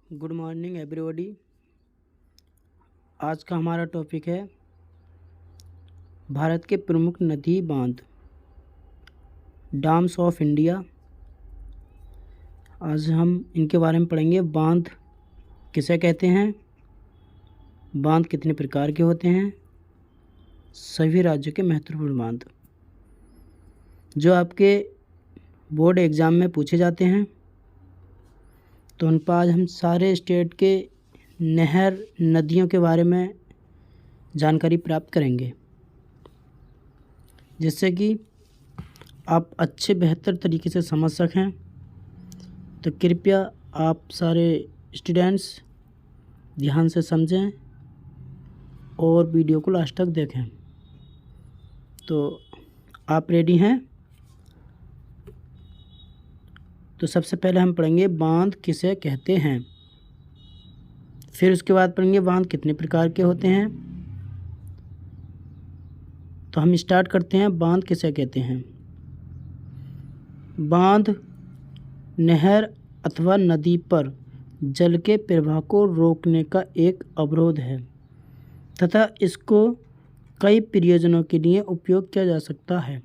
Good morning everybody. आज का हमारा टॉपिक है भारत के प्रमुख नदी बांध, डैम्स ऑफ इंडिया। आज हम इनके बारे में पढ़ेंगे। बांध किसे कहते हैं, बांध कितने प्रकार के होते हैं, सभी राज्यों के महत्वपूर्ण बांध जो आपके बोर्ड एग्ज़ाम में पूछे जाते हैं। तो उन पर आज हम सारे स्टेट के नहर नदियों के बारे में जानकारी प्राप्त करेंगे, जिससे कि आप अच्छे बेहतर तरीके से समझ सकें। तो कृपया आप सारे स्टूडेंट्स ध्यान से समझें और वीडियो को लास्ट तक देखें। तो आप रेडी हैं? तो सबसे पहले हम पढ़ेंगे बांध किसे कहते हैं, फिर उसके बाद पढ़ेंगे बांध कितने प्रकार के होते हैं। तो हम स्टार्ट करते हैं। बांध किसे कहते हैं? बांध नहर अथवा नदी पर जल के प्रवाह को रोकने का एक अवरोध है तथा इसको कई प्रयोजनों के लिए उपयोग किया जा सकता है,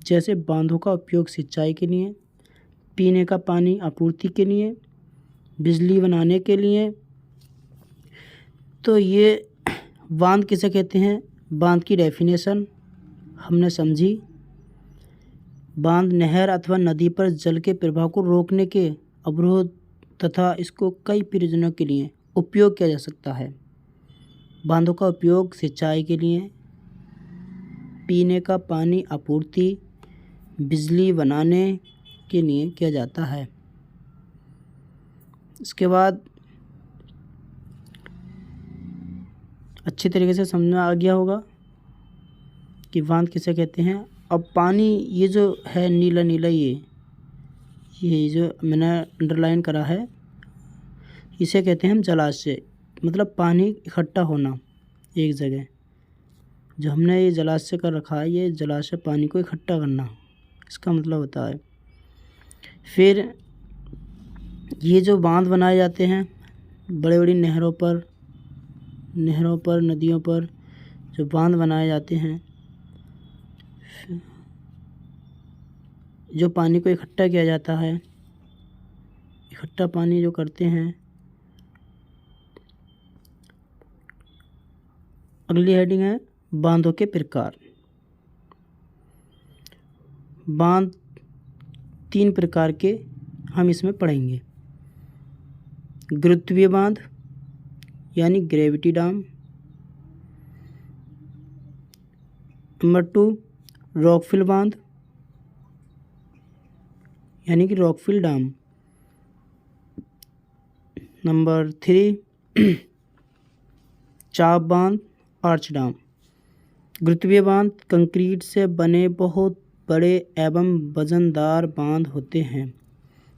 जैसे बांधों का उपयोग सिंचाई के लिए, पीने का पानी आपूर्ति के लिए, बिजली बनाने के लिए। तो ये बांध किसे कहते हैं, बांध की डेफिनेशन हमने समझी। बांध नहर अथवा नदी पर जल के प्रवाह को रोकने के अवरोध तथा इसको कई प्रयोजनों के लिए उपयोग किया जा सकता है। बांधों का उपयोग सिंचाई के लिए, पीने का पानी आपूर्ति, बिजली बनाने के लिए किया जाता है। इसके बाद अच्छी तरीके से समझ में आ गया होगा कि बांध किसे कहते हैं। अब पानी ये जो है नीला नीला, ये जो मैंने अंडरलाइन करा है, इसे कहते हैं हम जलाशय। मतलब पानी इकट्ठा होना एक जगह, जो हमने ये जलाशय कर रखा है, ये जलाशय पानी को इकट्ठा करना, इसका मतलब होता है। फिर ये जो बांध बनाए जाते हैं बड़ी बड़ी नहरों पर, नदियों पर जो बांध बनाए जाते हैं, जो पानी को इकट्ठा किया जाता है, इकट्ठा पानी जो करते हैं। अगली हेडिंग है बांधों के प्रकार। बांध 3 प्रकार के हम इसमें पढ़ेंगे। गुरुत्वीय बांध यानी ग्रेविटी डैम। नंबर 2 रॉकफिल बांध यानी कि रॉकफिल डैम। नंबर 3 चाप बांध, आर्च डैम। गुरुत्वीय बांध कंक्रीट से बने बहुत बड़े एवं वजनदार बांध होते हैं,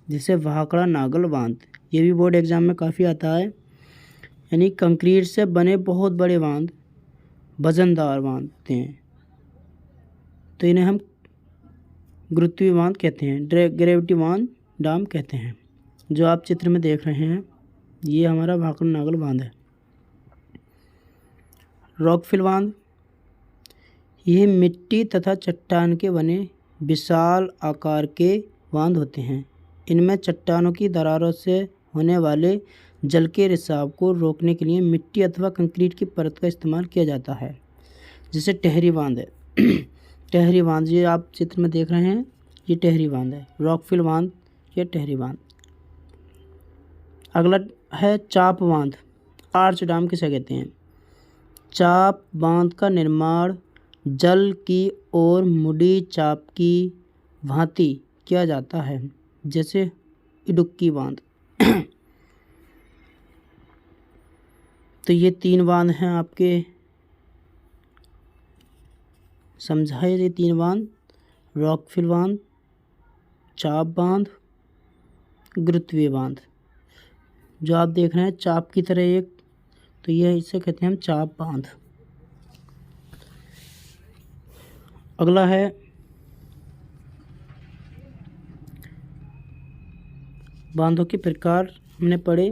जिसे भाखड़ा नागल बांध, ये भी बोर्ड एग्जाम में काफ़ी आता है। यानी कंक्रीट से बने बहुत बड़े बांध, वजनदार बांध होते हैं, तो इन्हें हम गुरुत्वीय बांध कहते हैं, ग्रेविटी बांध डैम कहते हैं। जो आप चित्र में देख रहे हैं ये हमारा भाखड़ा नागल बांध है। रॉकफिल बांध ये मिट्टी तथा चट्टान के बने विशाल आकार के बांध होते हैं। इनमें चट्टानों की दरारों से होने वाले जल के रिसाव को रोकने के लिए मिट्टी अथवा कंक्रीट की परत का इस्तेमाल किया जाता है, जिसे टहरी बांध है। टहरी बांध ये आप चित्र में देख रहे हैं, ये टहरी बांध है। रॉकफिल बांध, ये टहरी बांध। अगला है चाप बांध, आर्च डैम किसे कहते हैं। चाप बांध का निर्माण जल की ओर मुड़ी चाप की भांति किया जाता है, जैसे इडुक्की बांध। तो ये 3 बांध हैं आपके, समझाए ये 3 बांध, रॉकफिल बांध, चाप बांध, गुरुत्वीय बांध। जो आप देख रहे हैं चाप की तरह एक, तो ये इसे कहते हैं हम चाप बांध। अगला है बांधों के प्रकार हमने पढ़े।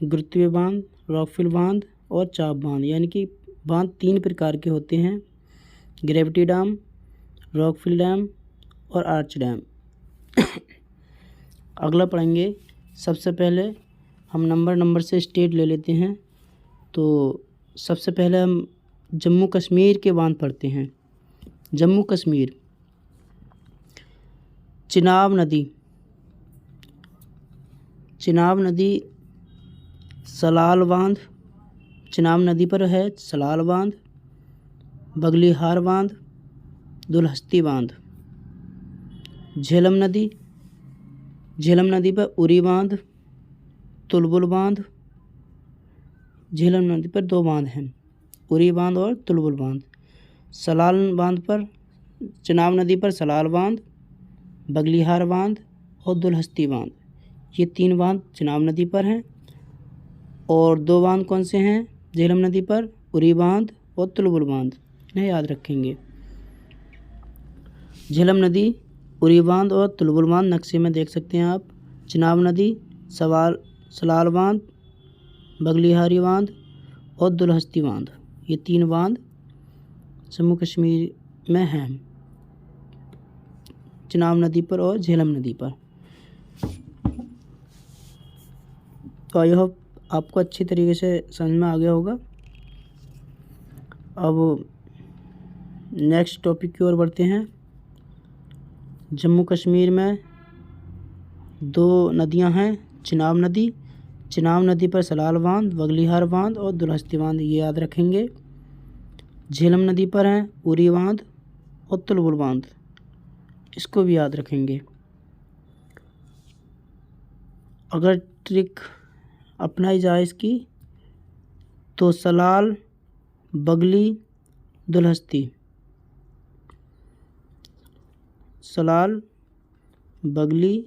गुरुत्वीय बांध, रॉकफिल बांध और चाप बांध। यानी कि बांध 3 प्रकार के होते हैं, ग्रेविटी डैम, रॉकफिल डैम और आर्च डैम। अगला पढ़ेंगे। सबसे पहले हम नंबर से स्टेट ले लेते हैं। तो सबसे पहले हम जम्मू कश्मीर के बांध पढ़ते हैं। जम्मू कश्मीर, चिनाब नदी, सलाल बांध, चिनाब नदी पर है सलाल बांध, बगलीहार बांध, दुलहस्ती बांध। झेलम नदी पर उरी बांध, तुलबुल बांध। झेलम नदी पर 2 बांध हैं, उरी बांध और तुलबुल बांध। सलाल बांध पर, चिनाब नदी पर सलाल बांध, बगलीहार बांध और दुलहस्ती बांध। ये 3 बांध चिनाब नदी पर हैं। और 2 बांध कौन से हैं झेलम नदी पर? उरी बांध और तुलबुल बांध। इन्हें याद रखेंगे। झेलम नदी, उरी बांध और तुलबुल बांध नक्शे में देख सकते हैं आप। चिनाब नदी, सलाल बांध, बगलीहारी बांध और दुलहस्ती बांध। ये 3 बांध जम्मू कश्मीर में हैं, चिनाब नदी पर और झेलम नदी पर। तो आई होप आपको अच्छी तरीके से समझ में आ गया होगा। अब नेक्स्ट टॉपिक की ओर बढ़ते हैं। जम्मू कश्मीर में 2 नदियां हैं, चिनाब नदी पर सलाल बांध, बगलीहार बांध और दुलहस्ती बांध। ये याद रखेंगे। झेलम नदी पर हैं उरी बांध और तुलबुल बांध, इसको भी याद रखेंगे। अगर ट्रिक अपनाई जाए इसकी तो सलाल, बगली, दुलहस्ती, सलाल, बगली,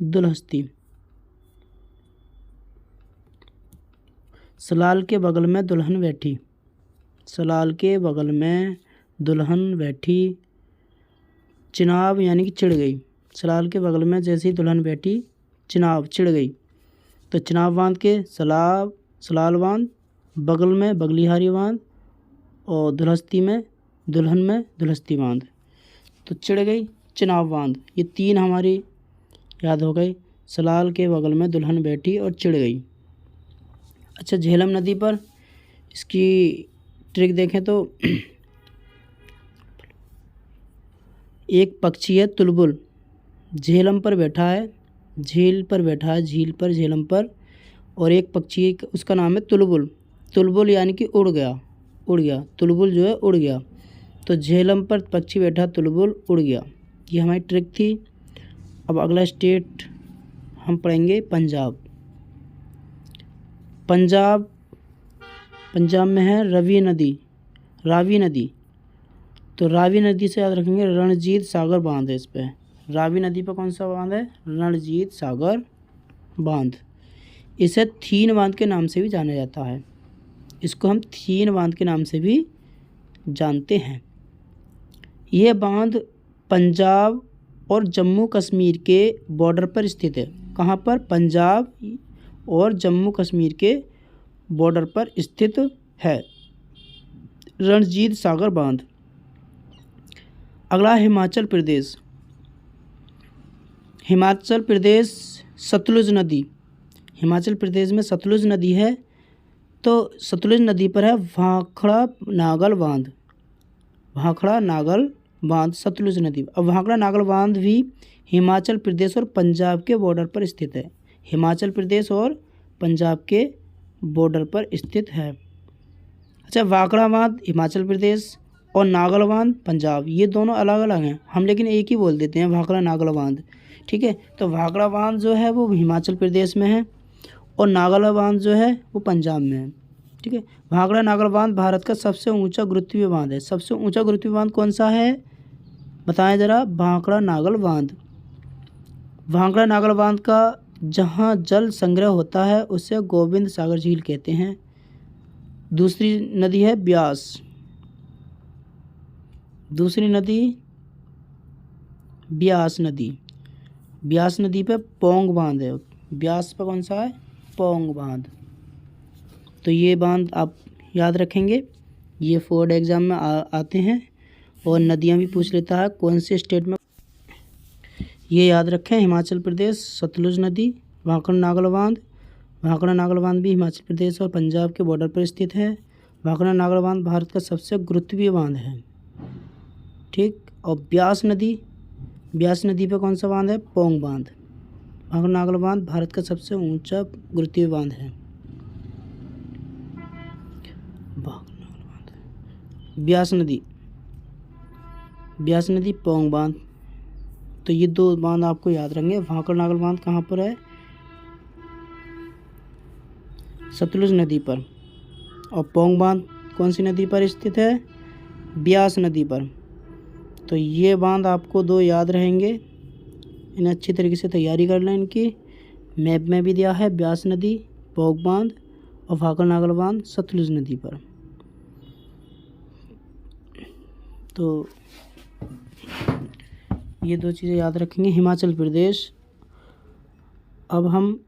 दुलहस्ती। सलाल के बगल में दुल्हन बैठी, सलाल के बगल में दुल्हन बैठी। चिनाब यानी कि चिढ़ गई, सलाल के बगल में जैसे ही दुल्हन बैठी चिनाब चिढ़ गई, तो चिनाब बांध के सलाल बांध, बगल में बगलीहारी बांध और दुलहस्ती में दुलहस्ती बांध। तो चिढ़ गई, चिनाब बांध, ये 3 हमारी याद हो गई। सलाल के बगल में दुल्हन बैठी और चिढ़ गई। अच्छा, झेलम नदी पर इसकी ट्रिक देखें तो एक पक्षी है तुलबुल, झेलम पर बैठा है, झील पर झेलम पर। और एक पक्षी उसका नाम है तुलबुल यानी कि उड़ गया, तुलबुल जो है उड़ गया। तो झेलम पर पक्षी बैठा, तुलबुल उड़ गया। ये हमारी ट्रिक थी। अब अगला स्टेट हम पढ़ेंगे पंजाब में है रावी नदी। तो रावी नदी से याद रखेंगे रणजीत सागर बांध है इस पर। रावी नदी पर कौन सा बांध है? रणजीत सागर बांध। इसे थीन बांध के नाम से भी जाना जाता है। इसको हम थीन बांध के नाम से भी जानते हैं। यह बांध पंजाब और जम्मू कश्मीर के बॉर्डर पर स्थित है। कहाँ पर? पंजाब और जम्मू कश्मीर के बॉर्डर पर स्थित है रणजीत सागर बांध। अगला हिमाचल प्रदेश सतलुज नदी। हिमाचल प्रदेश में सतलुज नदी है, तो सतलुज नदी पर है भाखड़ा नागल बांध सतलुज नदी। अब भाखड़ा नागल बांध भी हिमाचल प्रदेश और पंजाब के बॉर्डर पर स्थित है। हिमाचल प्रदेश और पंजाब के बॉर्डर पर स्थित है। अच्छा, भाखड़ा बांध हिमाचल प्रदेश और नागल बांध पंजाब, ये दोनों अलग अलग हैं हम, लेकिन एक ही बोल देते हैं भाखड़ा नागल बांध। ठीक है, तो भाखड़ा बांध जो है वो हिमाचल प्रदेश में है और नागल बांध जो है वो पंजाब में है। ठीक है, भाखड़ा नागल बांध भारत का सबसे ऊंचा गुरुत्वीय बांध है। सबसे ऊंचा गुरुत्वीय बांध कौन सा है बताएं ज़रा? भाखड़ा नागल बांध। भाखड़ा नागल बांध का जहाँ जल संग्रह होता है उसे गोविंद सागर झील कहते हैं। दूसरी नदी है ब्यास। दूसरी नदी ब्यास नदी। ब्यास नदी पे पोंग बांध है। ब्यास पे कौन सा है? पोंग बांध। तो ये बांध आप याद रखेंगे, ये बोर्ड एग्ज़ाम में आते हैं। और नदियाँ भी पूछ लेता है कौन से स्टेट में, ये याद रखें, हिमाचल प्रदेश सतलुज नदी, भाखड़ा नागल बांध। भाखड़ा नागल बांध भी हिमाचल प्रदेश और पंजाब के बॉर्डर पर स्थित है। भाखड़ा नागल बांध भारत का सबसे गुरुत्वीय बांध है, ठीक। और ब्यास नदी पर कौन सा बांध है? पोंग बांध। भाखड़ा नागल बांध भारत का सबसे ऊंचा गुरुत्वीय बांध है। ब्यास नदी पोंग बांध। तो ये दो बांध आपको याद रखेंगे। भाखड़ा नागल बांध कहाँ पर है? सतलुज नदी पर। और पोंग बांध कौन सी नदी पर स्थित है? ब्यास नदी पर। तो ये बांध आपको दो याद रहेंगे, इन्हें अच्छी तरीके से तैयारी कर लें। इनकी मैप में भी दिया है, ब्यास नदी पोंग बांध और भाखड़ा नागल बांध सतलुज नदी पर। तो ये दो चीज़ें याद रखेंगे। हिमाचल प्रदेश। अब हम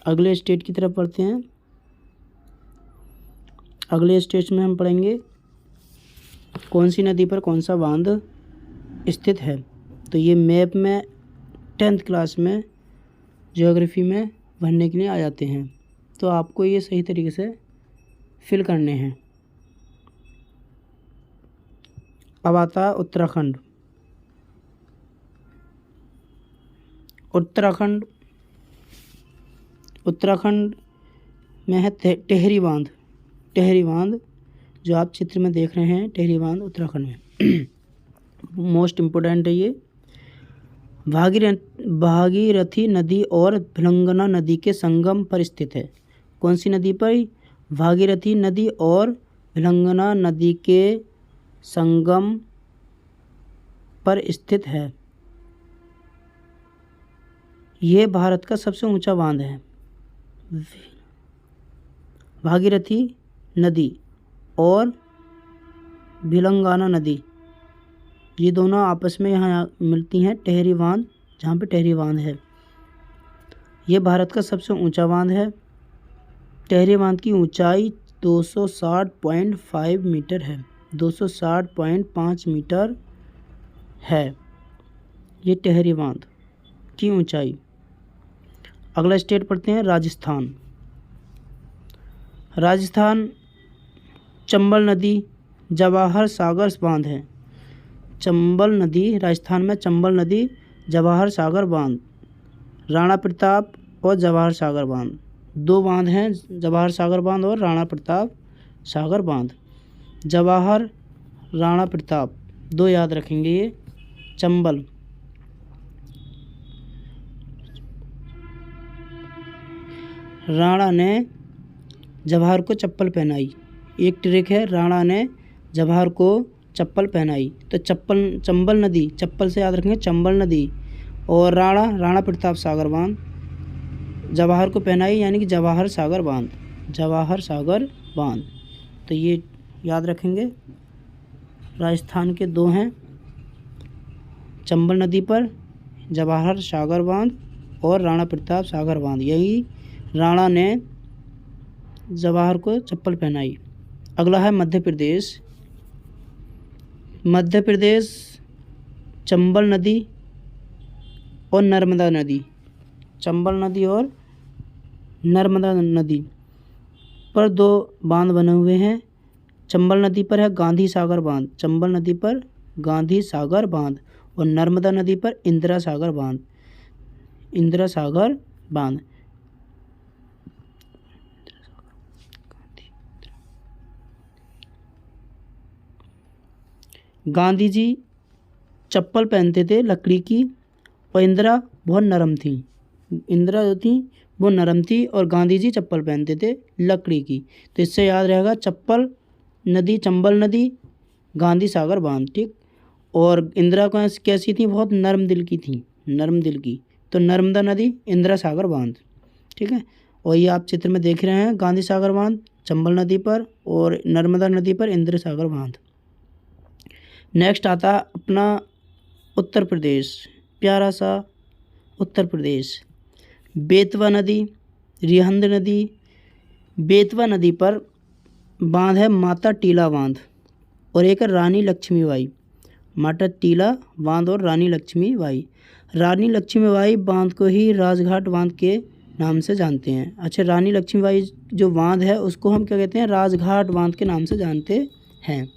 अगले स्टेट की तरफ पढ़ते हैं। अगले स्टेट में हम पढ़ेंगे कौन सी नदी पर कौन सा बांध स्थित है। तो ये मैप में 10th क्लास में ज्योग्राफी में भरने के लिए आ जाते हैं। तो आपको ये सही तरीके से फिल करने हैं। अब आता है उत्तराखंड। उत्तराखंड में है टिहरी बांध जो आप चित्र में देख रहे हैं। टिहरी बांध उत्तराखंड में मोस्ट इम्पोर्टेंट है ये। भागीरथी नदी और भिलंगना नदी के संगम पर स्थित है। कौन सी नदी पर? भागीरथी नदी और भिलंगना नदी के संगम पर स्थित है। यह भारत का सबसे ऊंचा बांध है। भागीरथी नदी और भिलंगना नदी, ये दोनों आपस में यहाँ मिलती हैं टिहरी बांध, जहाँ पे टिहरी बांध है। ये भारत का सबसे ऊंचा बांध है। टिहरी बांध की ऊंचाई 260.5 मीटर है। 260.5 मीटर है ये टिहरी बांध की ऊंचाई। अगला स्टेट पढ़ते हैं राजस्थान। चंबल नदी जवाहर सागर बांध है। चंबल नदी, राजस्थान में चंबल नदी जवाहर सागर बांध, राणा प्रताप और जवाहर सागर बांध, दो बांध हैं, जवाहर सागर बांध और राणा प्रताप सागर बांध। जवाहर, राणा प्रताप दो याद रखेंगे ये। चंबल, राणा ने जवाहर को चप्पल पहनाई। एक ट्रिक है, राणा ने जवाहर को चप्पल पहनाई। तो चंबल नदी, चप्पल से याद रखेंगे चंबल नदी। और राणा प्रताप सागर बांध जवाहर को पहनाई, यानी कि जवाहर सागर बांध। तो ये याद रखेंगे। राजस्थान के दो हैं, चंबल नदी पर जवाहर सागर बांध और राणा प्रताप सागर बांध। यही राणा ने जवाहर को चप्पल पहनाई। अगला है मध्य प्रदेश। चंबल नदी और नर्मदा नदी, चंबल नदी और नर्मदा नदी पर दो बांध बने हुए हैं। चंबल नदी पर है गांधी सागर बांध, चंबल नदी पर गांधी सागर बांध, और नर्मदा नदी पर इंदिरा सागर बांध। गांधी जी चप्पल पहनते थे लकड़ी की, और इंदिरा बहुत नरम थी। इंदिरा जो थी वो नरम थी और गांधी जी चप्पल पहनते थे लकड़ी की। तो इससे याद रहेगा चंबल नदी गांधी सागर बांध, ठीक। और इंदिरा कैसी थी? बहुत नरम दिल की। तो नर्मदा नदी इंदिरा सागर बांध, ठीक है। और ये आप चित्र में देख रहे हैं, गांधी सागर बांध चंबल नदी पर और नर्मदा नदी पर इंदिरा सागर बांध। नेक्स्ट आता है अपना उत्तर प्रदेश, प्यारा सा उत्तर प्रदेश। बेतवा नदी रिहंद नदी। बेतवा नदी पर बांध है माता टीला बांध, और एक है रानी लक्ष्मीबाई। माता टीला बांध और रानी लक्ष्मीबाई। रानी लक्ष्मीबाई बांध को ही राजघाट बांध के नाम से जानते हैं। अच्छा, रानी लक्ष्मीबाई जो बांध है उसको हम क्या कहते हैं? राजघाट बांध के नाम से जानते हैं।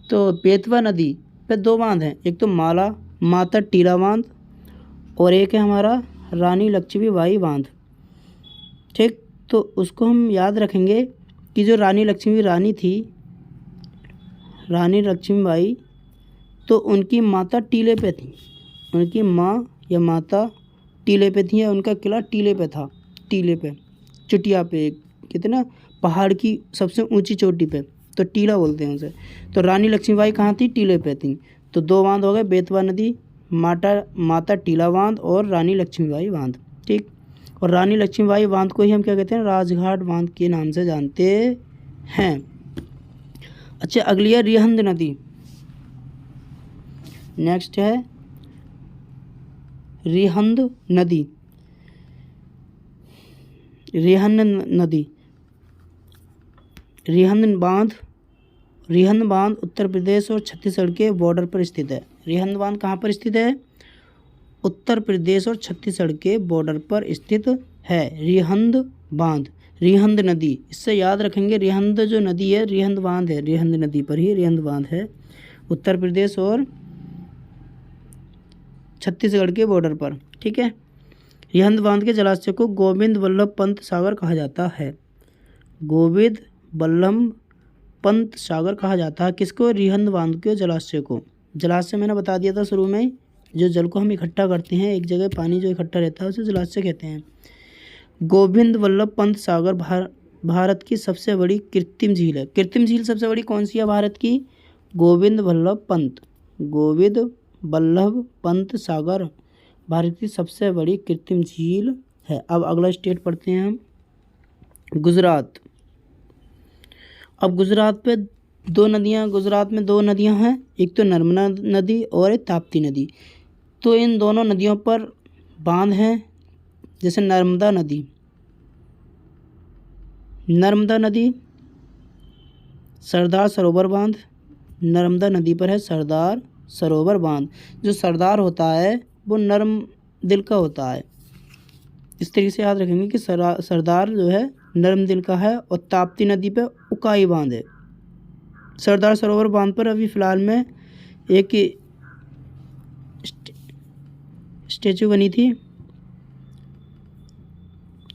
तो बेतवा नदी पे दो बांध हैं, एक तो माता टीला बांध और एक है हमारा रानी लक्ष्मीबाई बांध। ठीक, तो उसको हम याद रखेंगे कि जो रानी लक्ष्मीबाई तो उनकी माता टीले पे थी, उनकी माँ या माता टीले पे थी, या उनका किला टीले पे था, टीले पे, चुटिया पे, कितना पहाड़ की सबसे ऊंची चोटी पे, तो टीला बोलते हैं उसे। तो रानी लक्ष्मीबाई कहाँ थी? टीले पे थी। तो दो बांध हो गए, बेतवा नदी, माता टीला बांध और रानी लक्ष्मीबाई बांध। ठीक, और रानी लक्ष्मीबाई बांध को ही हम क्या कहते हैं? राजघाट बांध के नाम से जानते हैं। अच्छा, अगली है रिहंद नदी। नेक्स्ट है रिहंद नदी। रिहंद बांध उत्तर प्रदेश और छत्तीसगढ़ के बॉर्डर पर स्थित है। रिहंद बांध कहाँ पर स्थित है? उत्तर प्रदेश और छत्तीसगढ़ के बॉर्डर पर स्थित है रिहंद बांध। रिहंद नदी, इससे याद रखेंगे, रिहंद जो नदी है रिहंद बांध है, रिहंद नदी पर ही रिहंद बांध है, उत्तर प्रदेश और छत्तीसगढ़ के बॉर्डर पर। ठीक है, रिहंद बांध के जलाशय को गोविंद वल्लभ पंत सागर कहा जाता है। गोविंद वल्लभ पंत सागर कहा जाता है किसको? रिहंद बांध के जलाशय को। जलाशय मैंने बता दिया था शुरू में, जो जल को हम इकट्ठा करते हैं, एक जगह पानी जो इकट्ठा रहता है उसे जलाशय कहते हैं। गोविंद वल्लभ पंत सागर भारत की सबसे बड़ी कृत्रिम झील है। कृत्रिम झील सबसे बड़ी कौन सी है भारत की? गोविंद वल्लभ पंत सागर भारत की सबसे बड़ी कृत्रिम झील है। अब अगला स्टेट पढ़ते हैं हम, गुजरात। अब गुजरात में दो नदियां हैं, एक तो नर्मदा नदी और एक ताप्ती नदी। तो इन दोनों नदियों पर बांध हैं, जैसे नर्मदा नदी सरदार सरोवर बांध। नर्मदा नदी पर है सरदार सरोवर बांध। जो सरदार होता है वो नर्म दिल का होता है, इस तरीके से याद रखेंगे कि सरदार जो है नर्म दिल का है। और ताप्ती नदी पे उकाई बांध है। सरदार सरोवर बांध पर अभी फ़िलहाल में एक स्टैचू बनी थी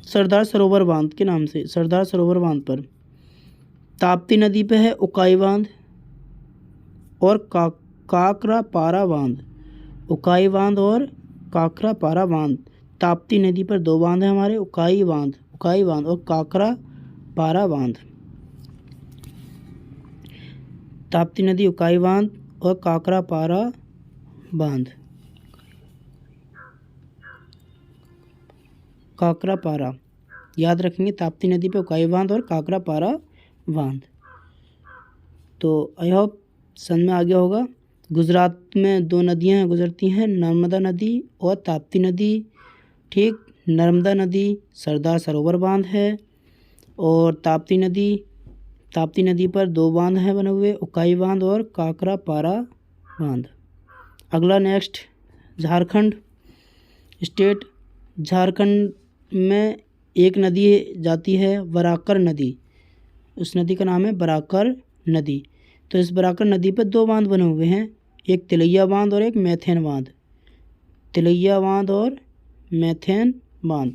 सरदार सरोवर बांध के नाम से, सरदार सरोवर बांध पर। ताप्ती नदी पे है उकाई बांध और काकरापारा बांध। उकाई बांध और काकरापारा बांध। ताप्ती नदी पर दो बांध हैं हमारे, उकाई बांध और काकरापारा बांध। ताप्ती नदी, उकाई बांध और काकरापारा बांध। काकरापारा याद रखेंगे, ताप्ती नदी पे उकाई बांध और काकरापारा बांध। तो आई होप समझ में आ गया होगा। गुजरात में दो नदियाँ गुजरती हैं, नर्मदा नदी और ताप्ती नदी। ठीक, नर्मदा नदी सरदार सरोवर बांध है, और ताप्ती नदी पर दो बांध हैं बने हुए, उकाई बांध और काकरापारा बांध। अगला नेक्स्ट, झारखंड स्टेट। झारखंड में एक नदी जाती है बराकर नदी, उस नदी का नाम है बराकर नदी। तो इस बराकर नदी पर दो बांध बने हुए हैं, एक तिलैया बांध और एक मैथेन बांध। तिलैया बांध और मैथेन बांध।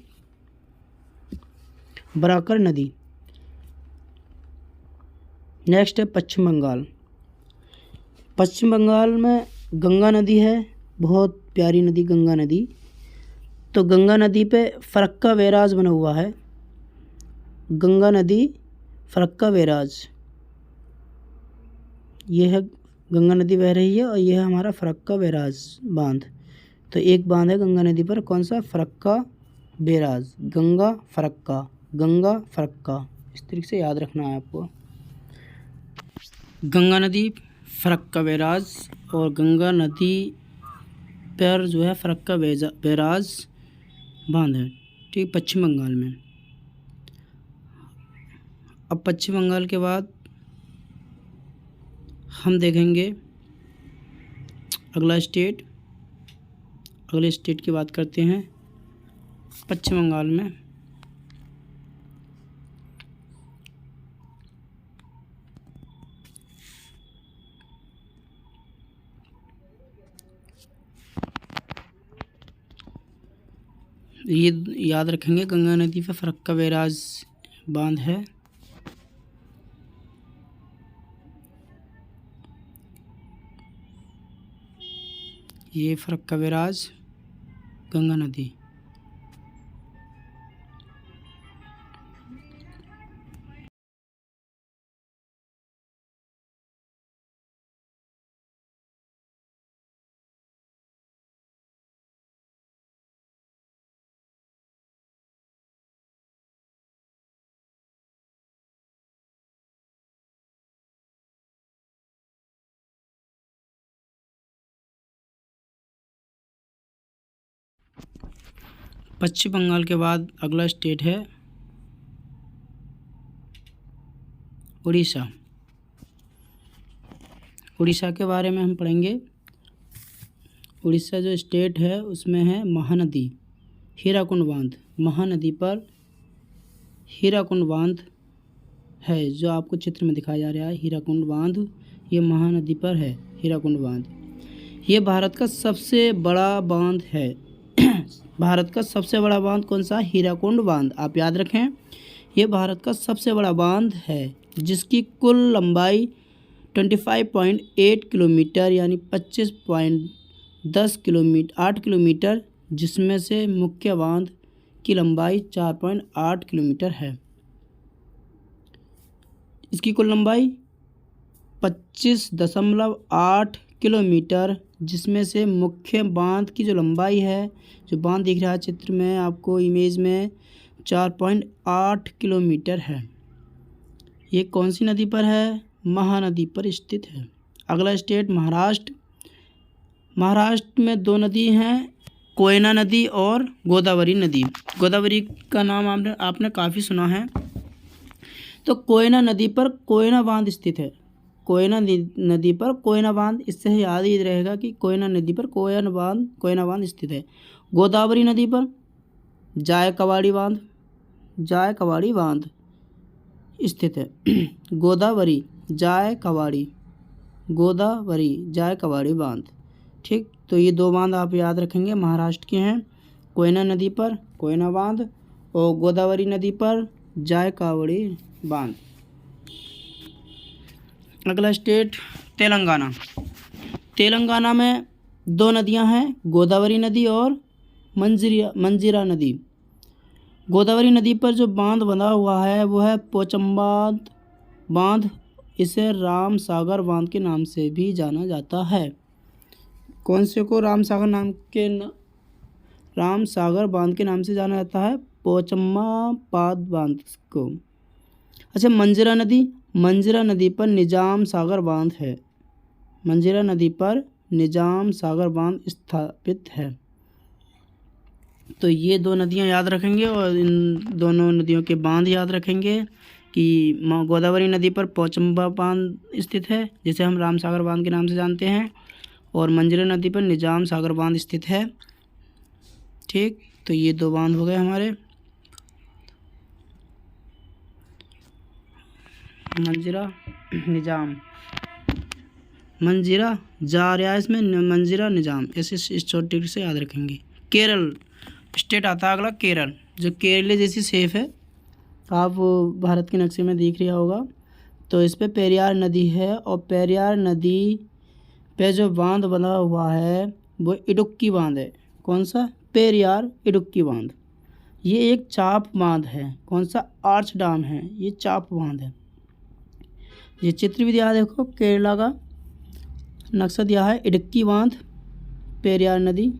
बराकर नदी। नेक्स्ट है पश्चिम बंगाल। पश्चिम बंगाल में गंगा नदी है, बहुत प्यारी नदी गंगा नदी। तो गंगा नदी पे फरक्का बैराज बना हुआ है। गंगा नदी फरक्का बैराज, ये है गंगा नदी बह रही है, और ये है हमारा फरक्का बैराज बांध। तो एक बांध है गंगा नदी पर, कौन सा? फरक्का बैराज। गंगा फरक्का, इस तरीके से याद रखना है आपको। गंगा नदी, फरक्का बैराज, और गंगा नदी पर जो है फरक्का बैराज बांध है। ठीक, पश्चिम बंगाल में। अब पश्चिम बंगाल के बाद हम देखेंगे अगले स्टेट की बात करते हैं पश्चिम बंगाल में। ये याद रखेंगे, गंगा नदी पर फरक्का बैराज बांध है। ये फरक्का बैराज, गंगा नदी। पश्चिम बंगाल के बाद अगला स्टेट है उड़ीसा। उड़ीसा के बारे में हम पढ़ेंगे। उड़ीसा जो स्टेट है उसमें है महानदी, हीराकुंड बांध। महानदी पर हीराकुंड बांध है, जो आपको चित्र में दिखाया जा रहा है हीराकुंड बांध, ये महानदी पर है हीराकुंड बांध। ये भारत का सबसे बड़ा बांध है। भारत का सबसे बड़ा बांध कौन सा? हीराकुंड बांध। आप याद रखें, ये भारत का सबसे बड़ा बांध है, जिसकी कुल लंबाई 25.8 किलोमीटर यानी 25.8 किलोमीटर, जिसमें से मुख्य बांध की लंबाई 4.8 किलोमीटर है। इसकी कुल लंबाई 25.8 किलोमीटर, जिसमें से मुख्य बांध की जो लंबाई है, जो बांध दिख रहा है चित्र में आपको इमेज में, 4.8 किलोमीटर है। ये कौन सी नदी पर है? महानदी पर स्थित है। अगला स्टेट महाराष्ट्र। महाराष्ट्र में दो नदी हैं, कोयना नदी और गोदावरी नदी। गोदावरी का नाम आपने काफ़ी सुना है। तो कोयना नदी पर कोयना बांध स्थित है। कोयना नदी पर कोयना बांध, इससे याद ही रहेगा कि कोयना नदी पर कोयना बांध स्थित है। गोदावरी नदी पर जायकवाड़ी बांध स्थित है। गोदावरी जायकवाड़ी बांध। ठीक, तो ये दो बांध आप याद रखेंगे, महाराष्ट्र के हैं। कोयना नदी पर कोयना बांध और गोदावरी नदी पर जायकवाड़ी बांध। अगला स्टेट तेलंगाना। तेलंगाना में दो नदियां हैं, गोदावरी नदी और मंजीरा नदी। गोदावरी नदी पर जो बांध बना हुआ है वो है पोचम्बाद बांध। इसे राम सागर बांध के नाम से भी जाना जाता है। कौन से को राम सागर बांध के नाम से जाना जाता है? पोचम्बाद बांध को। अच्छा, मंजीरा नदी पर निजाम सागर बांध है। मंजीरा नदी पर निजाम सागर बांध स्थापित है। तो ये दो नदियां याद रखेंगे और इन दोनों नदियों के बांध याद रखेंगे कि गोदावरी नदी पर पोचम्बा बांध स्थित है, जिसे हम राम सागर बांध के नाम से जानते हैं, और मंजीरा नदी पर निजाम सागर बांध स्थित है। ठीक, तो ये दो बांध हो गए हमारे। मंजीरा जा रहा है इसमें, मंजीरा निजाम, ऐसे इस छोटे से याद रखेंगे। केरल स्टेट आता है अगला, केरल, जो केरल जैसी शेप है, आप भारत के नक्शे में दिख रहा होगा। तो इस पे पेरियार नदी है, और पेरियार नदी पे जो बांध बना हुआ है वो इडुक्की बांध है। कौन सा? पेरियार इडुक्की बांध। ये एक चाप बांध है। कौन सा? आर्च डैम है, ये चाप बांध है। ये चित्र भी दिया है, देखो केरला का नक्शा दिया है, इडुक्की बांध, पेरियार नदी,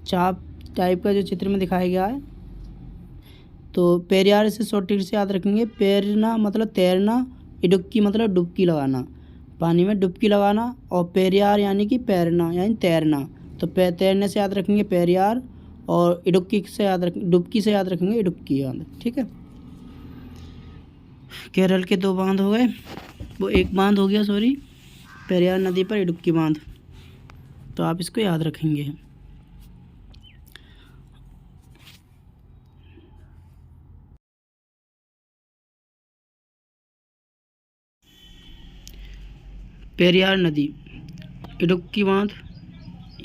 चाप टाइप का जो चित्र में दिखाया गया है। तो पेरियार से शॉर्ट ट्रिक से याद रखेंगे। पेरना मतलब तैरना, इडुक्की मतलब डुबकी लगाना, पानी में डुबकी लगाना, और पेरियार यानी कि पैरना यानी तैरना। तो तैरने से याद रखेंगे पेरियार, और डुबकी से याद रखेंगे इडुक्की बांध। ठीक है। केरल के 2 बांध हो गए, वो एक बांध हो गया सॉरी, पेरियार नदी पर इडुक्की बांध। तो आप इसको याद रखेंगे। पेरियार नदी, इडुक्की बांध,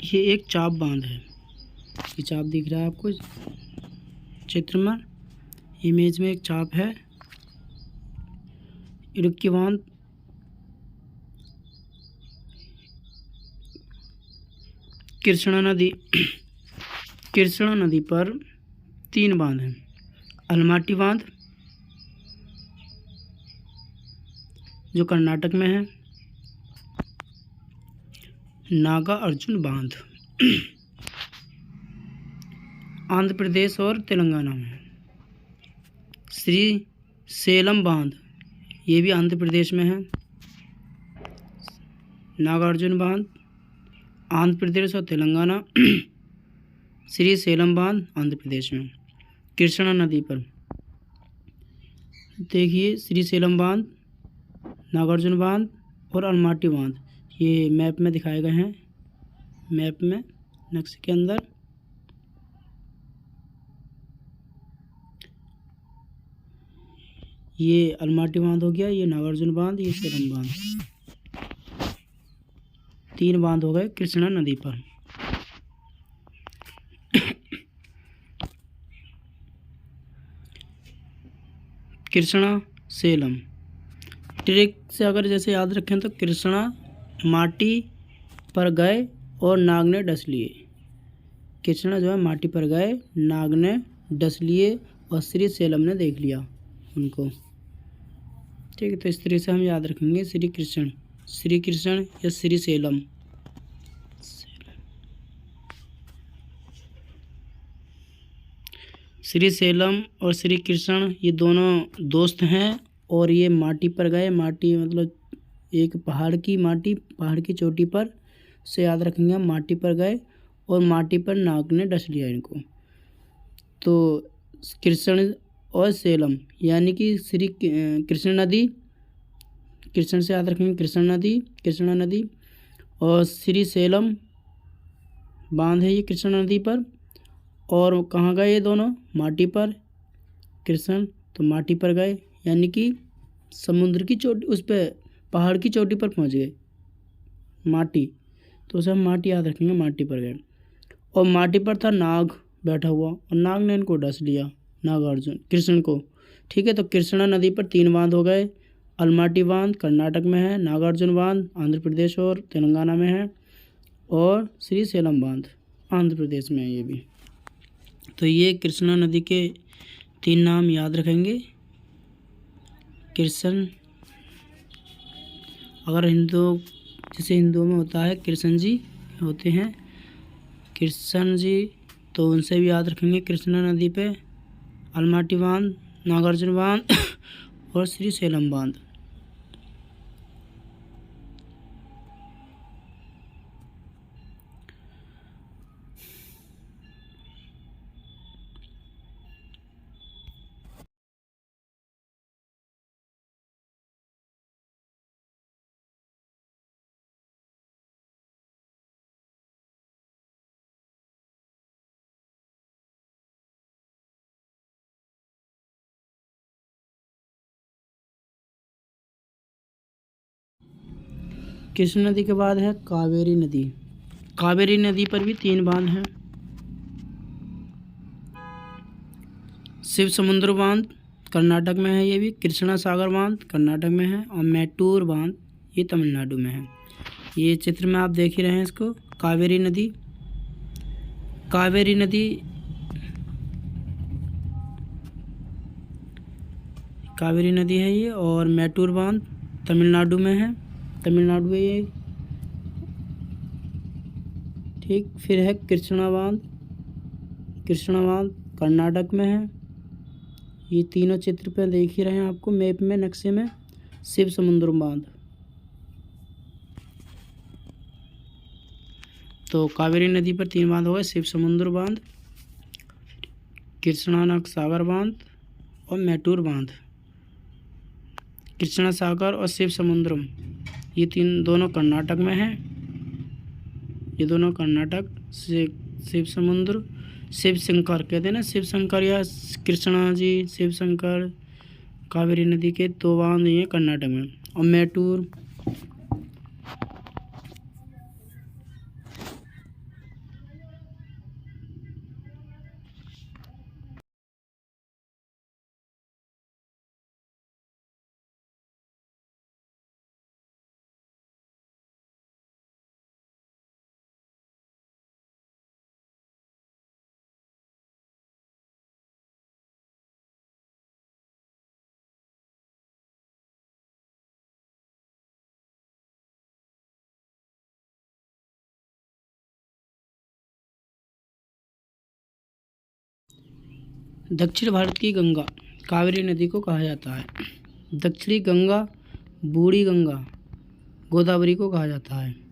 ये एक चाप बांध है। ये चाप दिख रहा है आपको चित्र में, इमेज में एक चाप है। इडुक्की बांध, कृष्णा नदी, कृष्णा नदी पर 3 बांध हैं। अलमाटी बांध जो कर्नाटक में है, नागा अर्जुन बांध आंध्र प्रदेश और तेलंगाना में, श्री सेलम बांध ये भी आंध्र प्रदेश में है, नागार्जुन बांध आंध्र प्रदेश और तेलंगाना, श्री सेलम बांध आंध्र प्रदेश में। कृष्णा नदी पर देखिए श्री सेलम बांध, नागार्जुन बांध और अलमाटी बांध, ये मैप में दिखाए गए हैं, मैप में नक्शे के अंदर। ये अलमाटी बांध हो गया, ये नागार्जुन बांध, ये सेलम बांध, 3 बांध हो गए कृष्णा नदी पर। कृष्णा सेलम ट्रिक से अगर जैसे याद रखें तो कृष्णा माटी पर गए और नाग ने डस लिए। कृष्णा जो है माटी पर गए, नाग ने डस लिए और श्री सेलम ने देख लिया उनको। ठीक है, तो इस तरह से हम याद रखेंगे श्री कृष्ण या श्री सेलम। श्री सेलम और श्री कृष्ण ये दोनों दोस्त हैं और ये माटी पर गए। माटी मतलब एक पहाड़ की माटी, पहाड़ की चोटी पर से याद रखेंगे हम, माटी पर गए और माटी पर नाग ने डस लिया इनको। तो कृष्ण और सेलम यानी कि श्री कृष्ण नदी, कृष्ण से याद रखेंगे कृष्णा नदी और श्री सेलम बांध है ये कृष्णा नदी पर। और कहाँ गए ये दोनों? माटी पर। कृष्ण तो माटी पर गए यानी कि समुद्र की चोटी, उस पर पहाड़ की चोटी पर पहुँच गए। माटी तो उसे हम माटी याद रखेंगे, माटी पर गए। और माटी पर था नाग बैठा हुआ और नाग ने इनको डस लिया, नागार्जुन कृष्ण को। ठीक है, तो कृष्णा नदी पर 3 बांध हो गए। अलमाटी बांध कर्नाटक में है, नागार्जुन बांध आंध्र प्रदेश और तेलंगाना में है, और श्री सेलम बांध आंध्र प्रदेश में है ये भी। तो ये कृष्णा नदी के 3 नाम याद रखेंगे। कृष्ण, अगर जैसे हिंदुओं में होता है कृष्ण जी होते हैं, कृष्ण जी, तो उनसे भी याद रखेंगे कृष्णा नदी पे अलमाटी बांध, नागार्जुन बांध और श्री सेलम बांध। कृष्ण नदी के बाद है कावेरी नदी। कावेरी नदी पर भी 3 बांध हैं। शिव समुद्र बांध कर्नाटक में है ये भी, कृष्णा सागर बांध कर्नाटक में है, और मैटूर बांध ये तमिलनाडु में है। ये चित्र में आप देख ही रहे हैं इसको। कावेरी नदी, कावेरी नदी, कावेरी नदी है ये, और मैटूर बांध तमिलनाडु में है, तमिलनाडु में ये। ठीक, फिर है कृष्णा बांध, कृष्णा बांध कर्नाटक में है। ये तीनों चित्र पे देख ही रहे हैं आपको मैप में, नक्शे में। शिव समुद्र बांध, तो कावेरी नदी पर 3 बांध हो गए, शिव समुद्र बांध, कृष्णा सागर बांध और मैटूर बांध। कृष्णा सागर और शिव समुद्रम, ये तीन दोनों कर्नाटक में हैं। ये दोनों कर्नाटक। शिव समुद्र, शिव शंकर कहते हैं ना, शिव शंकर या कृष्णा जी, शिव शंकर, कावेरी नदी के दो बांध ये कर्नाटक में। और मैटूर, दक्षिण भारत की गंगा कावेरी नदी को कहा जाता है। दक्षिणी गंगा, बूढ़ी गंगा, गोदावरी को कहा जाता है।